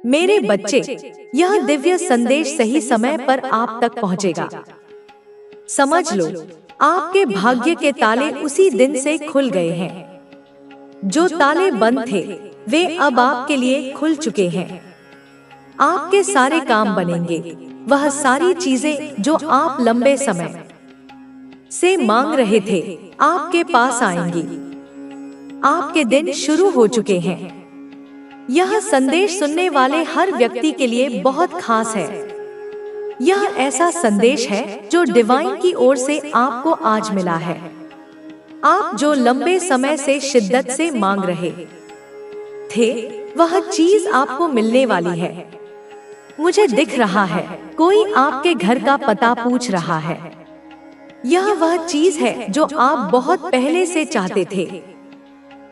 मेरे बच्चे, यह दिव्य संदेश सही समय पर आप तक पहुंचेगा। समझ लो, आपके भाग्य के ताले उसी दिन से खुल गए हैं। जो ताले बंद थे, वे अब आपके लिए खुल चुके हैं। आपके सारे काम बनेंगे। वह सारी चीजें जो आप लंबे समय से मांग रहे थे, आपके पास आएंगी। आपके दिन शुरू हो चुके हैं। यह संदेश सुनने वाले हर व्यक्ति के लिए बहुत खास है। यह ऐसा संदेश है जो डिवाइन की ओर से आपको आज मिला है। आप जो लंबे समय से शिद्दत से मांग रहे थे, वह चीज आपको मिलने वाली है। मुझे दिख रहा है, कोई आपके घर का पता पूछ रहा है। यह वह चीज है जो आप बहुत पहले से चाहते थे।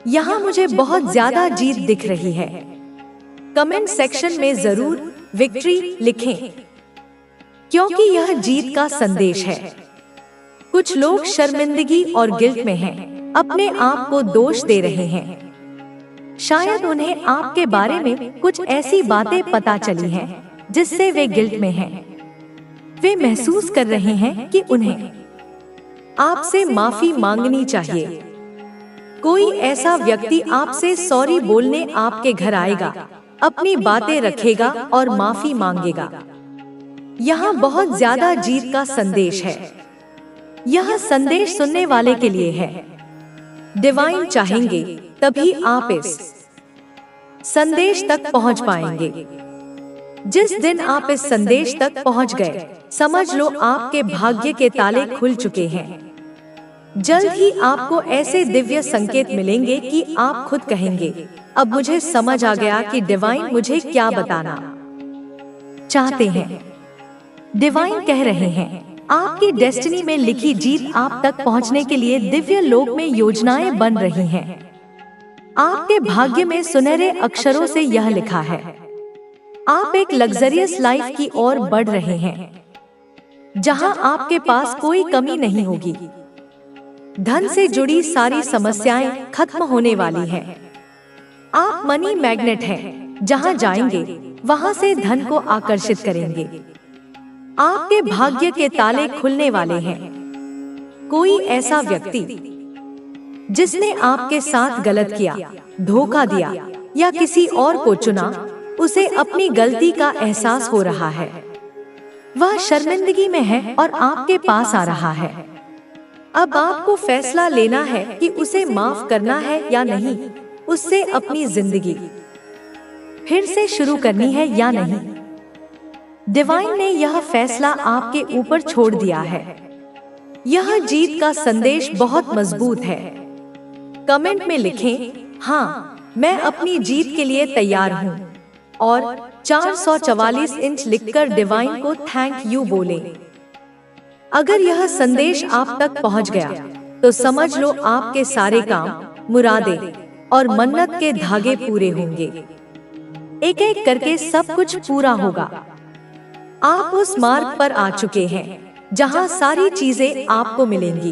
यहाँ मुझे बहुत ज्यादा जीत दिख रही है। कमेंट सेक्शन में जरूर विक्ट्री लिखें, क्योंकि यह जीत का संदेश है। कुछ लोग शर्मिंदगी और गिल्ट में हैं, अपने आप को दोष दे रहे हैं। शायद उन्हें आपके बारे में कुछ ऐसी बातें पता चली हैं जिससे वे गिल्ट में हैं। वे महसूस कर रहे हैं कि उन्हें आपसे माफी मांगनी चाहिए। कोई ऐसा व्यक्ति आपसे सॉरी बोलने आपके घर आएगा, अपनी बातें रखेगा और माफी मांगेगा। यहाँ बहुत ज्यादा जीत का संदेश है। यह संदेश सुनने वाले के लिए है। डिवाइन चाहेंगे तभी आप इस संदेश तक पहुँच पाएंगे। जिस दिन आप इस संदेश तक पहुँच गए, समझ लो आपके भाग्य के ताले खुल चुके हैं। जल्द ही आपको ऐसे दिव्य संकेत मिलेंगे कि आप खुद कहेंगे, अब मुझे समझ आ गया कि डिवाइन मुझे क्या बताना चाहते हैं। डिवाइन कह रहे हैं, आपकी डेस्टिनी में लिखी जीत आप तक पहुंचने के लिए दिव्य लोक में योजनाएं बन रही हैं। आपके भाग्य में सुनहरे अक्षरों से यह लिखा है, आप एक लग्जरियस लाइफ की ओर बढ़ रहे हैं, जहां आपके पास कोई कमी नहीं होगी। धन से जुड़ी सारी समस्याएं खत्म होने वाली हैं। आप मनी मैग्नेट हैं, जहां जाएंगे वहां से धन को आकर्षित करेंगे। आपके भाग्य के ताले खुलने वाले हैं। कोई ऐसा व्यक्ति जिसने आपके साथ गलत किया, धोखा दिया या किसी और को चुना, उसे अपनी गलती का एहसास हो रहा है। वह शर्मिंदगी में है और आपके पास आ रहा है। अब आपको फैसला लेना है कि उसे माफ करना है या नहीं, उससे अपनी जिंदगी फिर से शुरू करनी है या नहीं। डिवाइन ने यह फैसला आपके ऊपर छोड़ दिया है। यह जीत का संदेश बहुत मजबूत है। कमेंट में लिखें, हाँ, मैं अपनी जीत के लिए तैयार हूँ, और 444 इंच लिखकर डिवाइन को थैंक यू बोलें। अगर यह संदेश आप तक पहुंच गया, तो समझ लो आपके सारे काम, मुरादें और मन्नत के धागे पूरे होंगे। एक एक करके सब कुछ पूरा होगा। आप उस मार्ग पर आ चुके हैं जहां सारी चीजें आपको मिलेंगी।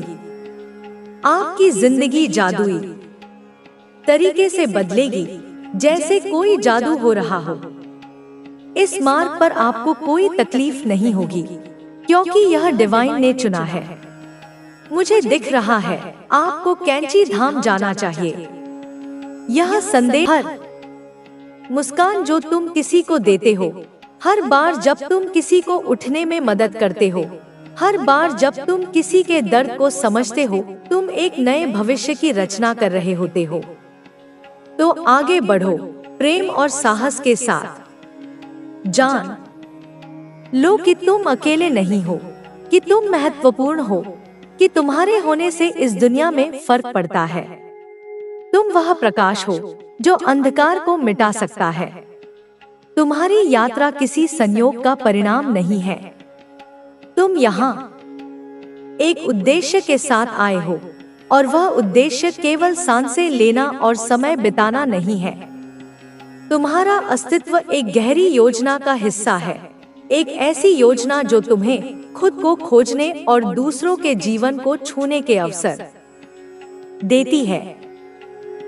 आपकी जिंदगी जादुई तरीके से बदलेगी, जैसे कोई जादू हो रहा हो। इस मार्ग पर आपको कोई तकलीफ नहीं होगी, क्योंकि यह डिवाइन ने चुना है। मुझे दिख रहा है, आपको कैंची धाम जाना चाहिए। यह संदेश, हर मुस्कान जो तुम किसी को देते हो, हर बार जब तुम किसी को उठने में मदद करते हो, हर बार जब तुम किसी के दर्द को समझते हो, तुम एक नए भविष्य की रचना कर रहे होते हो। तो आगे बढ़ो, प्रेम और साहस के साथ। जान लो कि तुम अकेले नहीं हो, कि तुम महत्वपूर्ण हो, कि तुम्हारे होने से इस दुनिया में फर्क पड़ता है। तुम वह प्रकाश हो जो अंधकार को मिटा सकता है। तुम्हारी यात्रा किसी संयोग का परिणाम नहीं है। तुम यहाँ एक उद्देश्य के साथ आए हो, और वह उद्देश्य केवल सांसें लेना और समय बिताना नहीं है। तुम्हारा अस्तित्व एक गहरी योजना का हिस्सा है, एक ऐसी योजना जो तुम्हें खुद को खोजने और दूसरों के जीवन को छूने के अवसर देती है।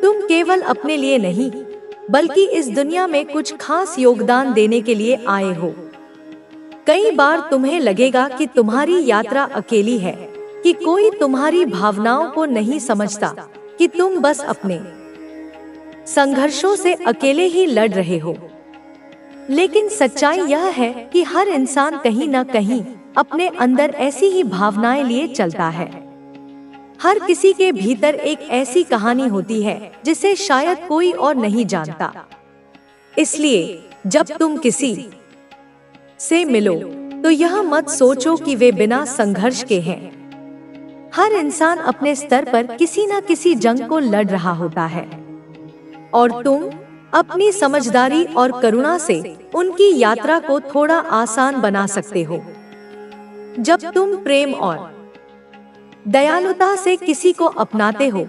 तुम केवल अपने लिए नहीं, बल्कि इस दुनिया में कुछ खास योगदान देने के लिए आए हो। कई बार तुम्हें लगेगा कि तुम्हारी यात्रा अकेली है, कि कोई तुम्हारी भावनाओं को नहीं समझता, कि तुम बस अपने संघर्षों से अकेले ही लड़ रहे हो। लेकिन सच्चाई यह है कि हर इंसान कहीं न कहीं अपने अंदर ऐसी ही भावनाएं लिए चलता है। हर किसी के भीतर एक ऐसी कहानी होती है जिसे शायद कोई और नहीं जानता। इसलिए जब तुम किसी से मिलो तो यह मत सोचो कि वे बिना संघर्ष के हैं। हर इंसान अपने स्तर पर किसी न किसी जंग को लड़ रहा होता है, और तुम अपनी समझदारी और करुणा से उनकी यात्रा को थोड़ा आसान बना सकते हो। जब तुम प्रेम और दयालुता से किसी को अपनाते हो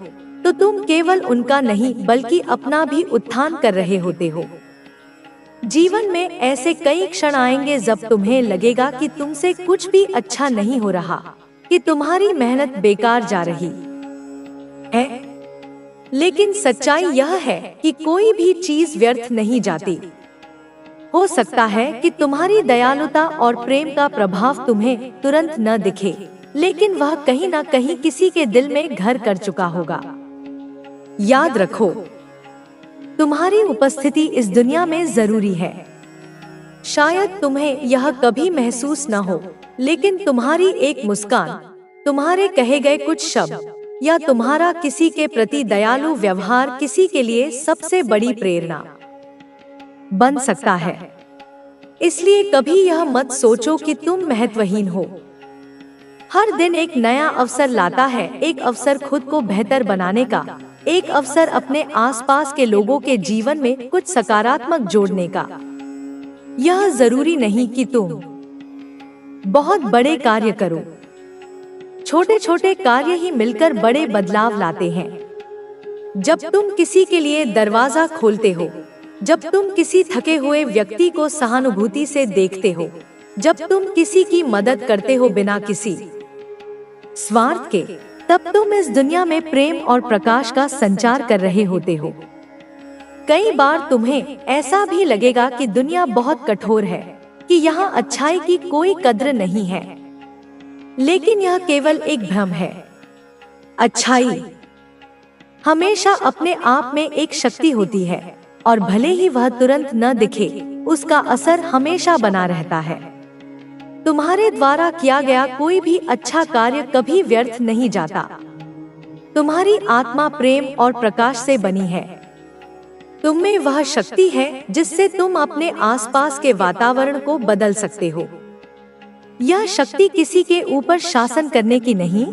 तो तुम केवल उनका नहीं बल्कि अपना भी उत्थान कर रहे होते हो। जीवन में ऐसे कई क्षण आएंगे जब तुम्हें लगेगा कि तुमसे कुछ भी अच्छा नहीं हो रहा, कि तुम्हारी मेहनत बेकार जा रही है। लेकिन सच्चाई यह है कि कोई भी चीज व्यर्थ नहीं जाती। हो सकता है कि तुम्हारी दयालुता और प्रेम का प्रभाव तुम्हें तुरंत न दिखे, लेकिन वह कहीं न कहीं किसी के दिल में घर कर चुका होगा। याद रखो, तुम्हारी उपस्थिति इस दुनिया में जरूरी है। शायद तुम्हें यह कभी महसूस न हो, लेकिन तुम्हारी एक मुस्कान, तुम्हारे कहे गए कुछ शब्द या तुम्हारा किसी के प्रति दयालु व्यवहार किसी के लिए सबसे बड़ी प्रेरणा बन सकता है। इसलिए कभी यह मत सोचो कि तुम महत्वहीन हो। हर दिन एक नया अवसर लाता है, एक अवसर खुद को बेहतर बनाने का, एक अवसर अपने आसपास के लोगों के जीवन में कुछ सकारात्मक जोड़ने का। यह जरूरी नहीं कि तुम बहुत बड़े कार्य करो, छोटे छोटे कार्य ही मिलकर बड़े बदलाव लाते हैं। जब तुम किसी के लिए दरवाजा खोलते हो, जब तुम किसी थके हुए व्यक्ति को सहानुभूति से देखते हो, जब तुम किसी की मदद करते हो बिना किसी स्वार्थ के, तब तुम इस दुनिया में प्रेम और प्रकाश का संचार कर रहे होते हो। कई बार तुम्हें ऐसा भी लगेगा कि दुनिया बहुत कठोर है, कि यहाँ अच्छाई की कोई कद्र नहीं है, लेकिन यह केवल एक भ्रम है। अच्छाई हमेशा अपने आप में एक शक्ति होती है, और भले ही वह तुरंत न दिखे, उसका असर हमेशा बना रहता है। तुम्हारे द्वारा किया गया कोई भी अच्छा कार्य कभी व्यर्थ नहीं जाता। तुम्हारी आत्मा प्रेम और प्रकाश से बनी है। तुम में वह शक्ति है जिससे तुम अपने आसपास के वातावरण को बदल सकते हो। यह शक्ति किसी के ऊपर शासन करने की नहीं,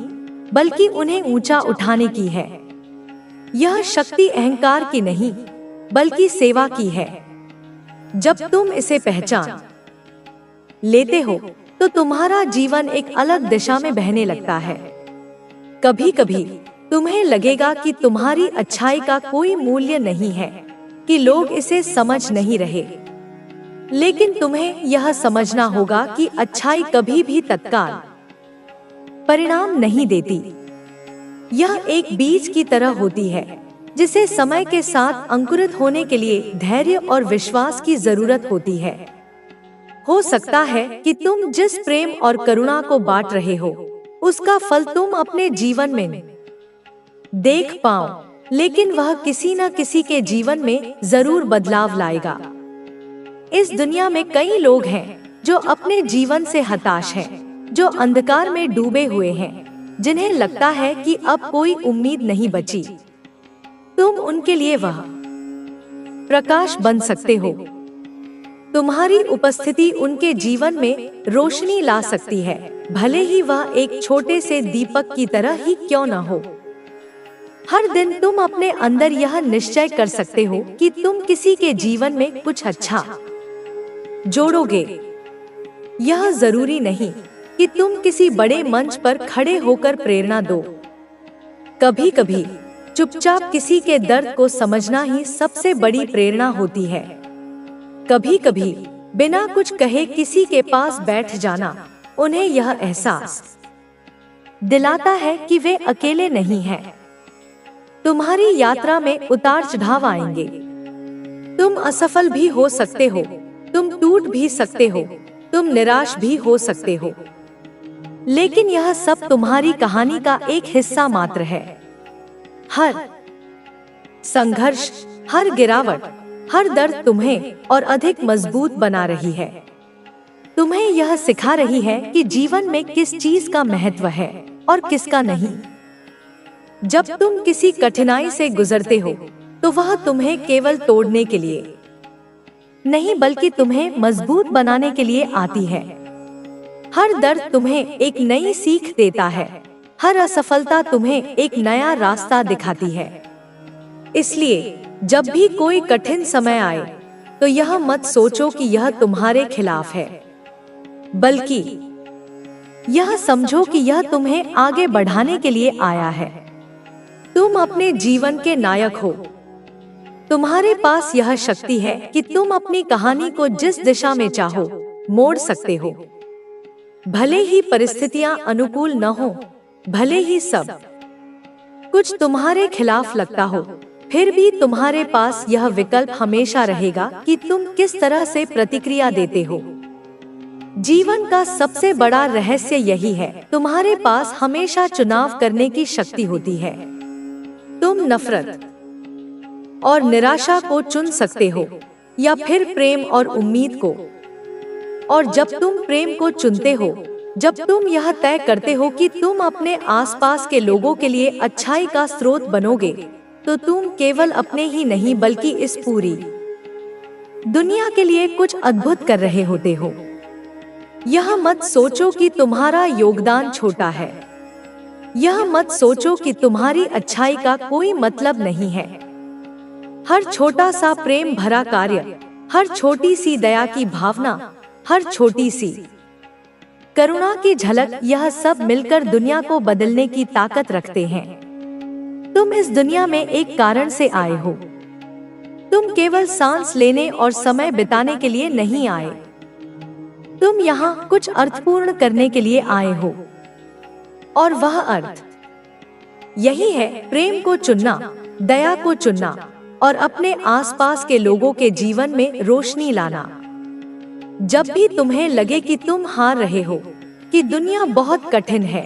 बल्कि उन्हें ऊंचा उठाने की है। यह शक्ति अहंकार की नहीं, बल्कि सेवा की है। जब तुम इसे पहचान लेते हो तो तुम्हारा जीवन एक अलग दिशा में बहने लगता है। कभी कभी तुम्हें लगेगा कि तुम्हारी अच्छाई का कोई मूल्य नहीं है, कि लोग इसे समझ नहीं रहे, लेकिन तुम्हें यह समझना होगा कि अच्छाई कभी भी तत्काल परिणाम नहीं देती। यह एक बीज की तरह होती है, जिसे समय के साथ अंकुरित होने के लिए धैर्य और विश्वास की जरूरत होती है। हो सकता है कि तुम जिस प्रेम और करुणा को बांट रहे हो, उसका फल तुम अपने जीवन में देख पाओ, लेकिन वह किसी न किसी के जीवन में जरूर बदलाव लाएगा। इस दुनिया में कई लोग हैं जो अपने जीवन से हताश हैं, जो अंधकार में डूबे हुए हैं, जिन्हें लगता है कि अब कोई उम्मीद नहीं बची। तुम उनके लिए वह प्रकाश बन सकते हो। तुम्हारी उपस्थिति उनके जीवन में रोशनी ला सकती है, भले ही वह एक छोटे से दीपक की तरह ही क्यों न हो। हर दिन तुम अपने अंदर यह निश्चय कर सकते हो कि तुम किसी के जीवन में कुछ अच्छा जोड़ोगे। यह जरूरी नहीं कि तुम किसी बड़े मंच पर खड़े होकर प्रेरणा दो। कभी कभी चुपचाप किसी के दर्द को समझना ही सबसे बड़ी प्रेरणा होती है। कभी कभी बिना कुछ कहे किसी के पास बैठ जाना उन्हें यह एहसास दिलाता है कि वे अकेले नहीं हैं। तुम्हारी यात्रा में उतार चढ़ाव आएंगे, तुम असफल भी हो सकते हो, तुम टूट भी सकते हो, तुम निराश भी हो सकते हो, लेकिन यह सब तुम्हारी कहानी का एक हिस्सा मात्र है। हर संघर्ष, हर गिरावट, हर दर्द तुम्हें और अधिक मजबूत बना रही है। तुम्हें यह सिखा रही है कि जीवन में किस चीज का महत्व है और किसका नहीं। जब तुम किसी कठिनाई से गुजरते हो तो वह तुम्हें केवल तोड़ने के लिए नहीं बल्कि तुम्हें मजबूत बनाने के लिए आती है। हर दर्द तुम्हें एक नई सीख देता है, हर असफलता तुम्हें एक नया रास्ता दिखाती है। इसलिए जब भी कोई कठिन समय आए तो यह मत सोचो कि यह तुम्हारे खिलाफ है, बल्कि यह समझो कि यह तुम्हें आगे बढ़ाने के लिए आया है। तुम अपने जीवन के नायक हो। तुम्हारे पास यह शक्ति है कि तुम अपनी कहानी को जिस दिशा में चाहो मोड़ सकते हो। भले ही परिस्थितियां अनुकूल न हो, भले ही सब कुछ तुम्हारे खिलाफ लगता हो, फिर भी तुम्हारे पास यह विकल्प हमेशा रहेगा कि तुम किस तरह से प्रतिक्रिया देते हो। जीवन का सबसे बड़ा रहस्य यही है, तुम्हारे पास हमेशा चुनाव करने की शक्ति होती है। तुम नफरत और निराशा को चुन सकते हो या फिर प्रेम और उम्मीद को। और जब तुम प्रेम को चुनते हो, जब तुम यह तय करते हो कि तुम अपने आसपास के लोगों के लिए अच्छाई का स्रोत बनोगे, तो तुम केवल अपने ही नहीं बल्कि इस पूरी दुनिया के लिए कुछ अद्भुत कर रहे होते हो। यह मत सोचो कि तुम्हारा योगदान छोटा है। यह मत सोचो कि तुम्हारी अच्छाई का कोई मतलब नहीं है। हर छोटा सा प्रेम भरा कार्य, हर छोटी सी दया की भावना, हर छोटी सी करुणा की झलक, यह सब मिलकर दुनिया को बदलने की ताकत रखते हैं। तुम इस दुनिया में एक कारण से आए हो। तुम केवल सांस लेने और समय बिताने के लिए नहीं आए। तुम यहाँ कुछ अर्थपूर्ण करने के लिए आए हो, और वह अर्थ यही है प्रेम को चुनना, दया को चुनना और अपने आसपास के लोगों के जीवन में रोशनी लाना। जब भी तुम्हें लगे कि तुम हार रहे हो, कि दुनिया बहुत कठिन है,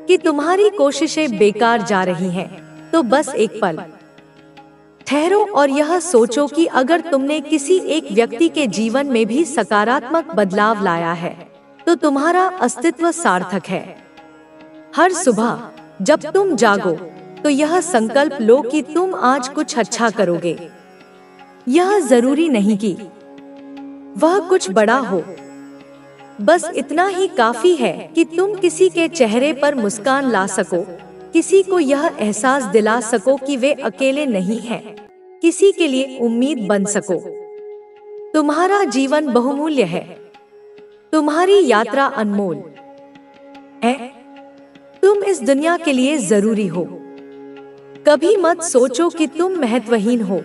कि तुम्हारी कोशिशें बेकार जा रही हैं, तो बस एक पल ठहरो और यह सोचो कि अगर तुमने किसी एक व्यक्ति के जीवन में भी सकारात्मक बदलाव लाया है, तो तुम्हारा अस्तित्व सार्थक है। हर सुबह जब तुम जागो तो यह संकल्प लो कि तुम आज कुछ अच्छा करोगे। यह जरूरी नहीं कि वह कुछ बड़ा हो, बस इतना ही काफी है कि तुम किसी के चेहरे पर मुस्कान ला सको, किसी को यह एहसास दिला सको कि वे अकेले नहीं हैं, किसी के लिए उम्मीद बन सको। तुम्हारा जीवन बहुमूल्य है, तुम्हारी यात्रा अनमोल है, तुम इस दुनिया के लिए जरूरी हो। कभी मत सोचो कि तुम महत्वहीन हो,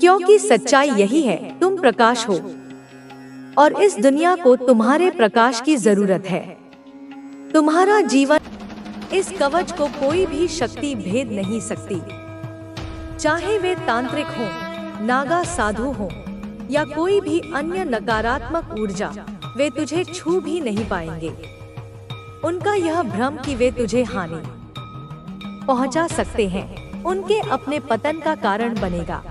क्योंकि सच्चाई यही है, तुम प्रकाश हो और इस दुनिया को तुम्हारे प्रकाश की जरूरत है। तुम्हारा जीवन, इस कवच को कोई भी शक्ति भेद नहीं सकती, चाहे वे तांत्रिक हो, नागा साधु हो या कोई भी अन्य नकारात्मक ऊर्जा, वे तुझे छू भी नहीं पाएंगे। उनका यह भ्रम कि वे तुझे हानि पहुंचा सकते हैं, उनके अपने पतन का कारण बनेगा।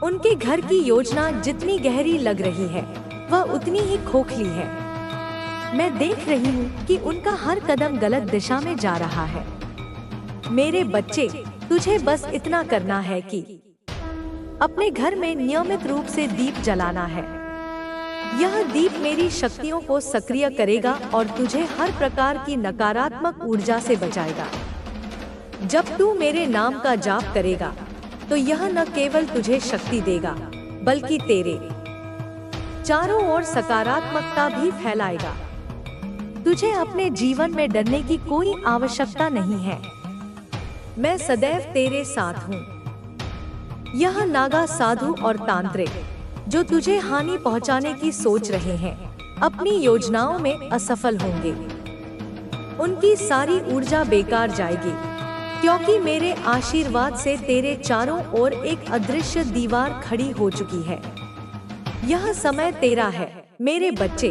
उनके घर की योजना जितनी गहरी लग रही है, वह उतनी ही खोखली है। मैं देख रही हूँ कि उनका हर कदम गलत दिशा में जा रहा है। मेरे बच्चे, तुझे बस इतना करना है कि अपने घर में नियमित रूप से दीप जलाना है। यह दीप मेरी शक्तियों को सक्रिय करेगा और तुझे हर प्रकार की नकारात्मक ऊर्जा से बचाएगा। जब तू मेरे नाम का जाप करेगा, तो यह न केवल तुझे शक्ति देगा, बल्कि तेरे चारों ओर सकारात्मकता भी फैलाएगा। तुझे अपने जीवन में डरने की कोई आवश्यकता नहीं है। मैं सदैव तेरे साथ हूँ। यह नागा साधु और तांत्रिक जो तुझे हानि पहुंचाने की सोच रहे हैं, अपनी योजनाओं में असफल होंगे। उनकी सारी ऊर्जा बेकार जाएगी, क्योंकि मेरे आशीर्वाद से तेरे चारों ओर एक अदृश्य दीवार खड़ी हो चुकी है। यह समय तेरा है मेरे बच्चे।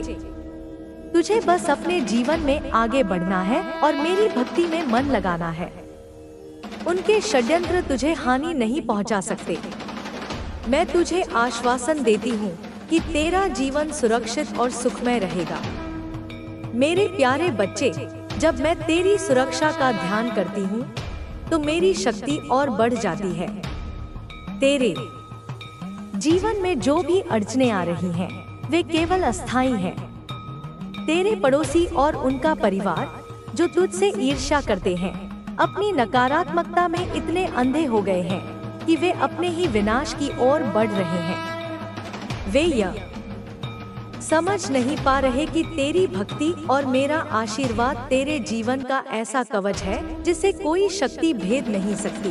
तुझे बस अपने जीवन में आगे बढ़ना है और मेरी भक्ति में मन लगाना है। उनके षड्यंत्र तुझे हानि नहीं पहुंचा सकते। मैं तुझे आश्वासन देती हूँ कि तेरा जीवन सुरक्षित और सुखमय रहेगा। मेरे प्यारे बच्चे, जब मैं तेरी सुरक्षा का ध्यान करती हूँ तो मेरी शक्ति और बढ़ जाती है। तेरे जीवन में जो भी अड़चनें आ रही हैं, वे केवल अस्थायी हैं। तेरे पड़ोसी और उनका परिवार जो तुझसे ईर्ष्या करते हैं, अपनी नकारात्मकता में इतने अंधे हो गए हैं कि वे अपने ही विनाश की ओर बढ़ रहे हैं। वे यह समझ नहीं पा रहे कि तेरी भक्ति और मेरा आशीर्वाद तेरे जीवन का ऐसा कवच है जिसे कोई शक्ति भेद नहीं सकती।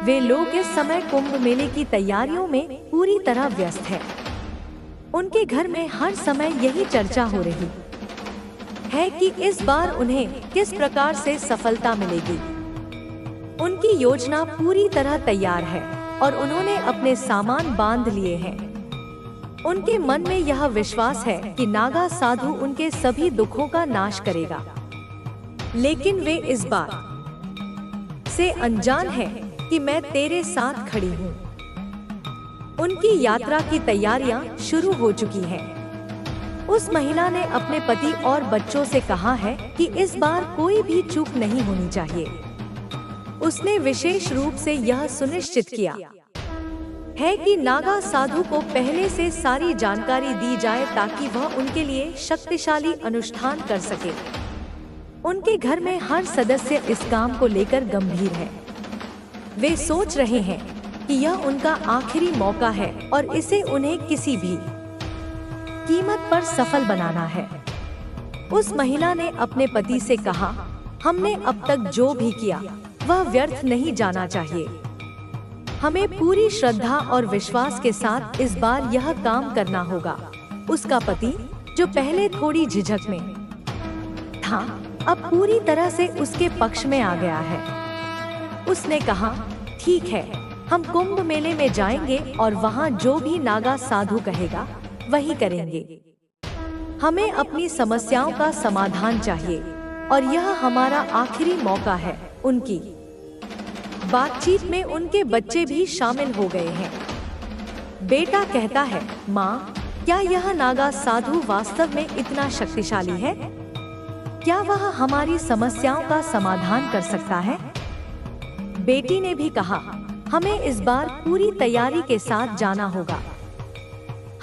वे लोग इस समय कुंभ मेले की तैयारियों में पूरी तरह व्यस्त हैं। उनके घर में हर समय यही चर्चा हो रही है कि इस बार उन्हें किस प्रकार से सफलता मिलेगी। उनकी योजना पूरी तरह तैयार है और उन्होंने अपने सामान बांध लिए हैं। उनके मन में यह विश्वास है कि नागा साधु उनके सभी दुखों का नाश करेगा, लेकिन वे इस बात से अनजान हैं कि मैं तेरे साथ खड़ी हूँ। उनकी यात्रा की तैयारियां शुरू हो चुकी हैं। उस महिला ने अपने पति और बच्चों से कहा है कि इस बार कोई भी चूक नहीं होनी चाहिए। उसने विशेष रूप से यह सुनिश्चित किया है कि नागा साधु को पहले से सारी जानकारी दी जाए ताकि वह उनके लिए शक्तिशाली अनुष्ठान कर सके। उनके घर में हर सदस्य इस काम को लेकर गंभीर है। वे सोच रहे हैं कि यह उनका आखिरी मौका है और इसे उन्हें किसी भी कीमत पर सफल बनाना है। उस महिला ने अपने पति से कहा, हमने अब तक जो भी किया वह व्यर्थ नहीं जाना चाहिए। हमें पूरी श्रद्धा और विश्वास के साथ इस बार यह काम करना होगा। उसका पति, जो पहले थोड़ी झिझक में था, अब पूरी तरह से उसके पक्ष में आ गया है। उसने कहा, ठीक है, हम कुंभ मेले में जाएंगे और वहाँ जो भी नागा साधु कहेगा वही करेंगे। हमें अपनी समस्याओं का समाधान चाहिए और यह हमारा आखिरी मौका है। उनकी बातचीत में उनके बच्चे भी शामिल हो गए हैं। बेटा कहता है, माँ, क्या यह नागा साधु वास्तव में इतना शक्तिशाली है? क्या वह हमारी समस्याओं का समाधान कर सकता है? बेटी ने भी कहा, हमें इस बार पूरी तैयारी के साथ जाना होगा।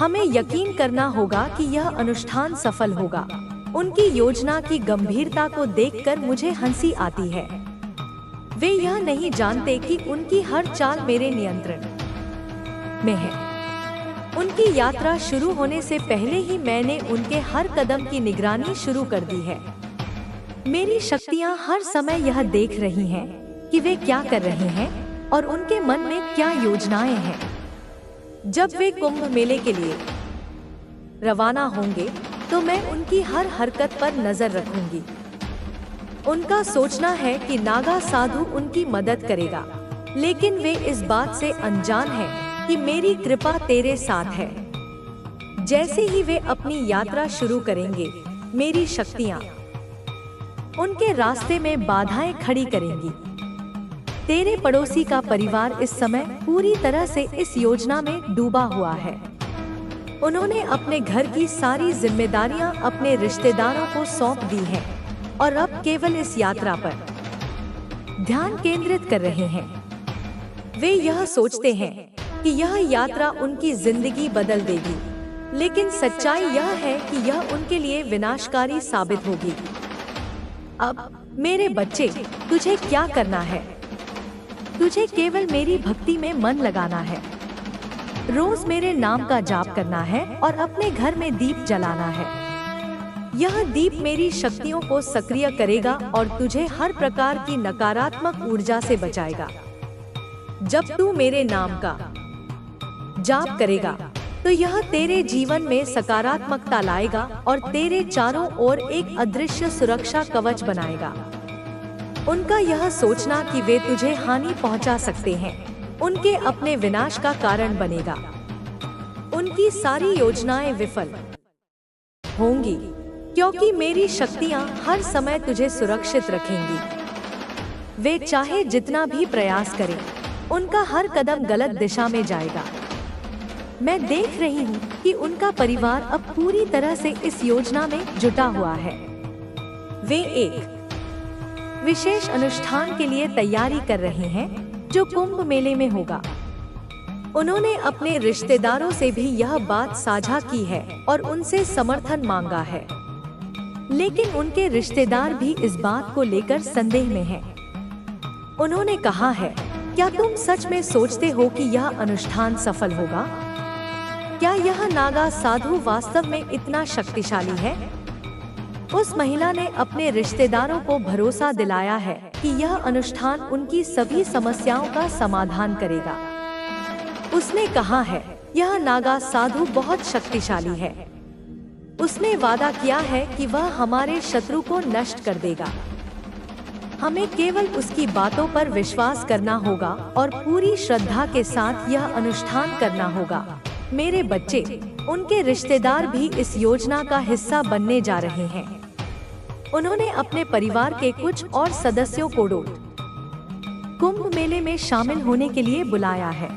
हमें यकीन करना होगा कि यह अनुष्ठान सफल होगा। उनकी योजना की गंभीरता को देखकर मुझे हंसी आती है। वे यह नहीं जानते कि उनकी हर चाल मेरे नियंत्रण में है। उनकी यात्रा शुरू होने से पहले ही मैंने उनके हर कदम की निगरानी शुरू कर दी है। मेरी शक्तियां हर समय यह देख रही हैं कि वे क्या कर रहे हैं और उनके मन में क्या योजनाएं हैं। जब वे कुंभ मेले के लिए रवाना होंगे तो मैं उनकी हर हरकत पर नजर रखूंगी। उनका सोचना है कि नागा साधु उनकी मदद करेगा, लेकिन वे इस बात से अनजान हैं कि मेरी कृपा तेरे साथ है। जैसे ही वे अपनी यात्रा शुरू करेंगे, मेरी शक्तियाँ उनके रास्ते में बाधाएं खड़ी करेंगी। तेरे पड़ोसी का परिवार इस समय पूरी तरह से इस योजना में डूबा हुआ है। उन्होंने अपने घर की सारी जिम्मेदारियां अपने रिश्तेदारों को सौंप दी हैं और अब केवल इस यात्रा पर ध्यान केंद्रित कर रहे हैं। वे यह सोचते हैं कि यह यात्रा उनकी जिंदगी बदल देगी, लेकिन सच्चाई यह है कि यह उनके लिए विनाशकारी साबित होगी। अब मेरे बच्चे, तुझे क्या करना है? तुझे केवल मेरी भक्ति में मन लगाना है। रोज मेरे नाम का जाप करना है और अपने घर में दीप जलाना है। यह दीप मेरी शक्तियों को सक्रिय करेगा और तुझे हर प्रकार की नकारात्मक ऊर्जा से बचाएगा। जब तू मेरे नाम का जाप करेगा तो यह तेरे जीवन में सकारात्मकता लाएगा और तेरे चारों ओर एक अदृश्य सुरक्षा कवच बनाएगा। उनका यह सोचना कि वे तुझे हानि पहुंचा सकते हैं, उनके अपने विनाश का कारण बनेगा। उनकी सारी योजनाएं विफल होंगी, क्योंकि मेरी शक्तियां हर समय तुझे सुरक्षित रखेंगी। वे चाहे जितना भी प्रयास करें, उनका हर कदम गलत दिशा में जाएगा। मैं देख रही हूँ कि उनका परिवार अब पूरी तरह से इस योजना में जुटा हुआ है। वे एक विशेष अनुष्ठान के लिए तैयारी कर रहे हैं जो कुंभ मेले में होगा। उन्होंने अपने रिश्तेदारों से भी यह बात साझा की है और उनसे समर्थन मांगा है, लेकिन उनके रिश्तेदार भी इस बात को लेकर संदेह में हैं। उन्होंने कहा है, क्या तुम सच में सोचते हो कि यह अनुष्ठान सफल होगा? क्या यह नागा साधु वास्तव में इतना शक्तिशाली है? उस महिला ने अपने रिश्तेदारों को भरोसा दिलाया है कि यह अनुष्ठान उनकी सभी समस्याओं का समाधान करेगा। उसने कहा है, यह नागा साधु बहुत शक्तिशाली है। उसने वादा किया है कि वह हमारे शत्रु को नष्ट कर देगा। हमें केवल उसकी बातों पर विश्वास करना होगा और पूरी श्रद्धा के साथ यह अनुष्ठान करना होगा। मेरे बच्चे, उनके रिश्तेदार भी इस योजना का हिस्सा बनने जा रहे हैं। उन्होंने अपने परिवार के कुछ और सदस्यों को कुंभ मेले में शामिल होने के लिए बुलाया है।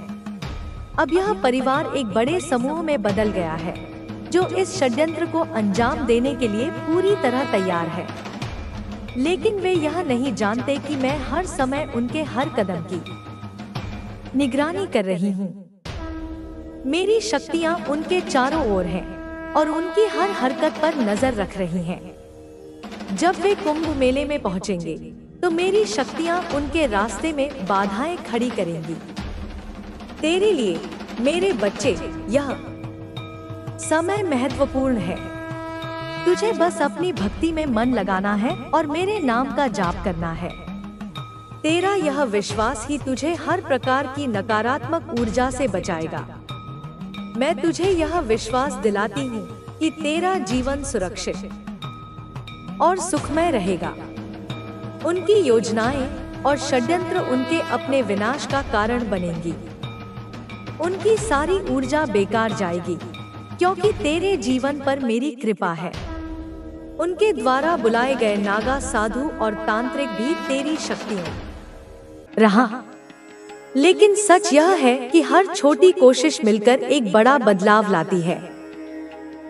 अब यह परिवार एक बड़े समूह में बदल गया है, जो इस षड्यंत्र को अंजाम देने के लिए पूरी तरह तैयार है। लेकिन वे यह नहीं जानते कि मैं हर समय उनके हर कदम की निगरानी कर रही हूँ। मेरी शक्तियाँ उनके चारों ओर हैं और उनकी हर हरकत पर नजर रख रही हैं। जब वे कुंभ मेले में पहुँचेंगे, तो मेरी शक्तियाँ उनके रास्ते में बाधाएं खड़ी करेंगी। तेरे लिए मेरे बच्चे, यह समय महत्वपूर्ण है। तुझे बस अपनी भक्ति में मन लगाना है और मेरे नाम का जाप करना है। तेरा यह विश्वास ही तुझे हर प्रकार की नकारात्मक ऊर्जा से बचाएगा। मैं तुझे यह विश्वास दिलाती हूँ कि तेरा जीवन सुरक्षित और सुखमय रहेगा। उनकी योजनाएं और षड्यंत्र उनके अपने विनाश का कारण बनेंगी। उनकी सारी ऊर्जा बेकार जाएगी, क्योंकि तेरे जीवन पर मेरी कृपा है। उनके द्वारा बुलाए गए नागा साधु और तांत्रिक भी तेरी शक्तियों रहा। लेकिन सच यह है कि हर छोटी कोशिश मिलकर एक बड़ा बदलाव लाती है।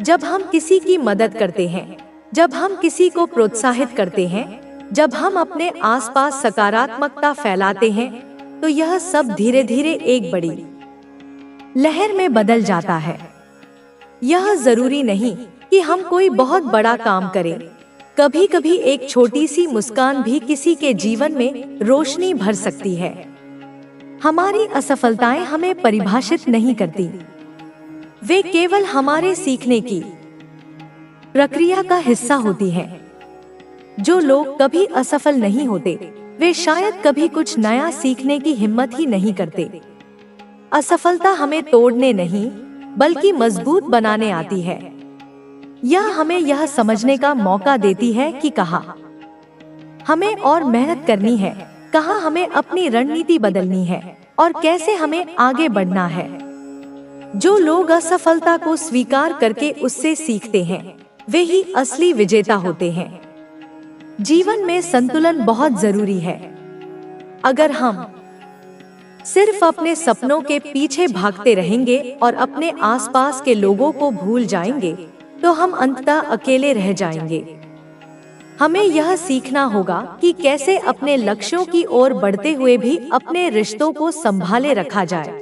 जब हम किसी की मदद करते हैं, जब हम किसी को प्रोत्साहित करते हैं, जब हम अपने आसपास सकारात्मकता फैलाते हैं, तो यह सब धीरे धीरे एक बड़ी लहर में बदल जाता है। यह जरूरी नहीं कि हम कोई बहुत बड़ा काम करें। कभी कभी एक छोटी सी मुस्कान भी किसी के जीवन में रोशनी भर सकती है। हमारी असफलताएं हमें परिभाषित नहीं करती, वे केवल हमारे सीखने की प्रक्रिया का हिस्सा होती हैं। जो लोग कभी असफल नहीं होते, वे शायद कभी कुछ नया सीखने की हिम्मत ही नहीं करते। असफलता हमें तोड़ने नहीं, बल्कि मजबूत बनाने आती है। यह हमें यह समझने का मौका देती है कि कहाँ हमें और मेहनत करनी है, कहाँ हमें अपनी रणनीति बदलनी है और कैसे हमें आगे बढ़ना है। जो लोग असफलता को स्वीकार करके उससे सीखते हैं, वे ही असली विजेता होते हैं। जीवन में संतुलन बहुत जरूरी है। अगर हम सिर्फ अपने सपनों के पीछे भागते रहेंगे और अपने आसपास के लोगों को भूल जाएंगे, तो हम अंततः अकेले रह जाएंगे। हमें यह सीखना होगा कि कैसे अपने लक्ष्यों की ओर बढ़ते हुए भी अपने रिश्तों को संभाले रखा जाए।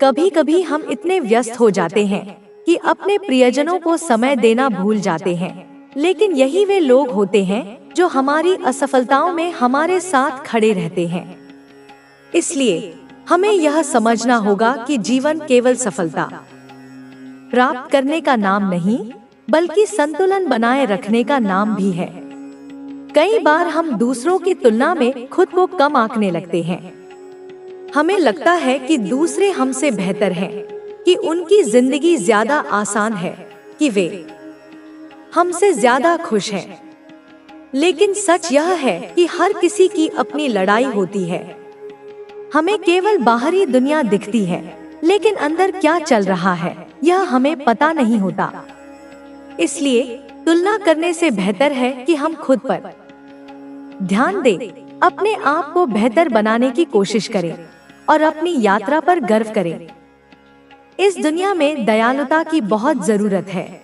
कभी कभी हम इतने व्यस्त हो जाते हैं कि अपने प्रियजनों को समय देना भूल जाते हैं, लेकिन यही वे लोग होते हैं जो हमारी असफलताओं में हमारे साथ खड़े रहते हैं। इसलिए हमें यह समझना होगा कि जीवन केवल सफलता प्राप्त करने का नाम नहीं, बल्कि संतुलन बनाए रखने का नाम भी है। कई बार हम दूसरों की तुलना में खुद को कम आंकने लगते हैं। हमें लगता है कि दूसरे हमसे बेहतर हैं, कि उनकी जिंदगी ज्यादा आसान है, कि वे हमसे ज्यादा खुश हैं। लेकिन सच यह है कि हर किसी की अपनी लड़ाई होती है। हमें केवल बाहरी दुनिया दिखती है, लेकिन अंदर क्या चल रहा है यह हमें पता नहीं होता। इसलिए तुलना करने से बेहतर है कि हम खुद पर ध्यान दें, अपने आप को बेहतर बनाने की कोशिश करें और अपनी यात्रा पर गर्व करें। इस दुनिया में दयालुता की बहुत जरूरत है।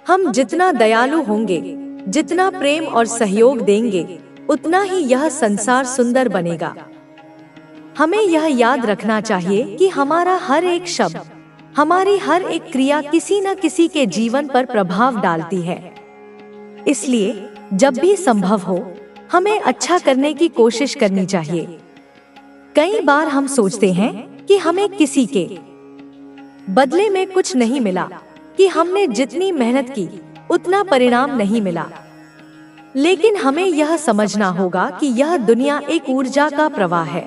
हम जितना दयालु होंगे, जितना प्रेम और सहयोग देंगे, उतना ही यह संसार सुंदर बनेगा। हमें यह याद रखना चाहिए कि हमारा हर एक शब्द, हमारी हर एक क्रिया किसी न किसी के जीवन पर प्रभाव डालती है। इसलिए जब भी संभव हो, हमें अच्छा करने की कोशिश करनी चाहिए। कई बार हम सोचते हैं कि हमें किसी के बदले में कुछ नहीं मिला, कि हमने जितनी मेहनत की उतना परिणाम नहीं मिला। लेकिन हमें यह समझना होगा कि यह दुनिया एक ऊर्जा का प्रवाह है।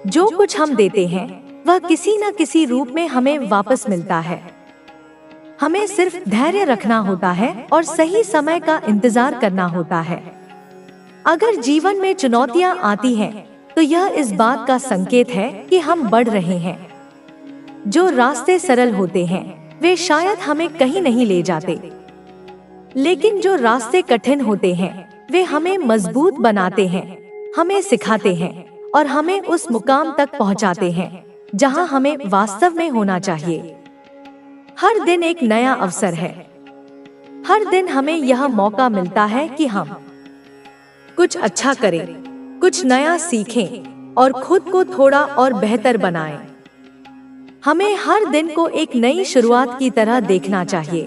जो कुछ हम देते हैं वह किसी न किसी रूप में हमें वापस मिलता है। हमें सिर्फ धैर्य रखना होता है और सही समय का इंतजार करना होता है। अगर जीवन में चुनौतियां आती हैं, तो यह इस बात का संकेत है कि हम बढ़ रहे हैं। जो रास्ते सरल होते हैं वे शायद हमें कहीं नहीं ले जाते, लेकिन जो रास्ते कठिन होते हैं वे हमें मजबूत बनाते हैं, हमें सिखाते हैं और हमें उस मुकाम तक पहुंचाते हैं जहां हमें वास्तव में होना चाहिए। हर दिन एक नया अवसर है। हर दिन हमें यह मौका मिलता है कि हम कुछ अच्छा करें, कुछ नया सीखें और खुद को थोड़ा और बेहतर बनाएं। हमें हर दिन को एक नई शुरुआत की तरह देखना चाहिए।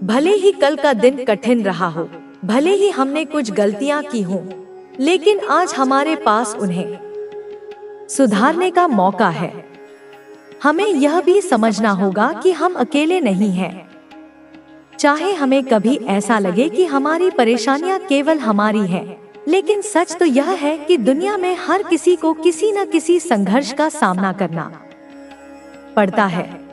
भले ही कल का दिन कठिन रहा हो, भले ही हमने कुछ गलतियां की हों, लेकिन आज हमारे पास उन्हें सुधारने का मौका है। हमें यह भी समझना होगा कि हम अकेले नहीं हैं। चाहे हमें कभी ऐसा लगे कि हमारी परेशानियां केवल हमारी हैं, लेकिन सच तो यह है कि दुनिया में हर किसी को किसी न किसी संघर्ष का सामना करना पड़ता है।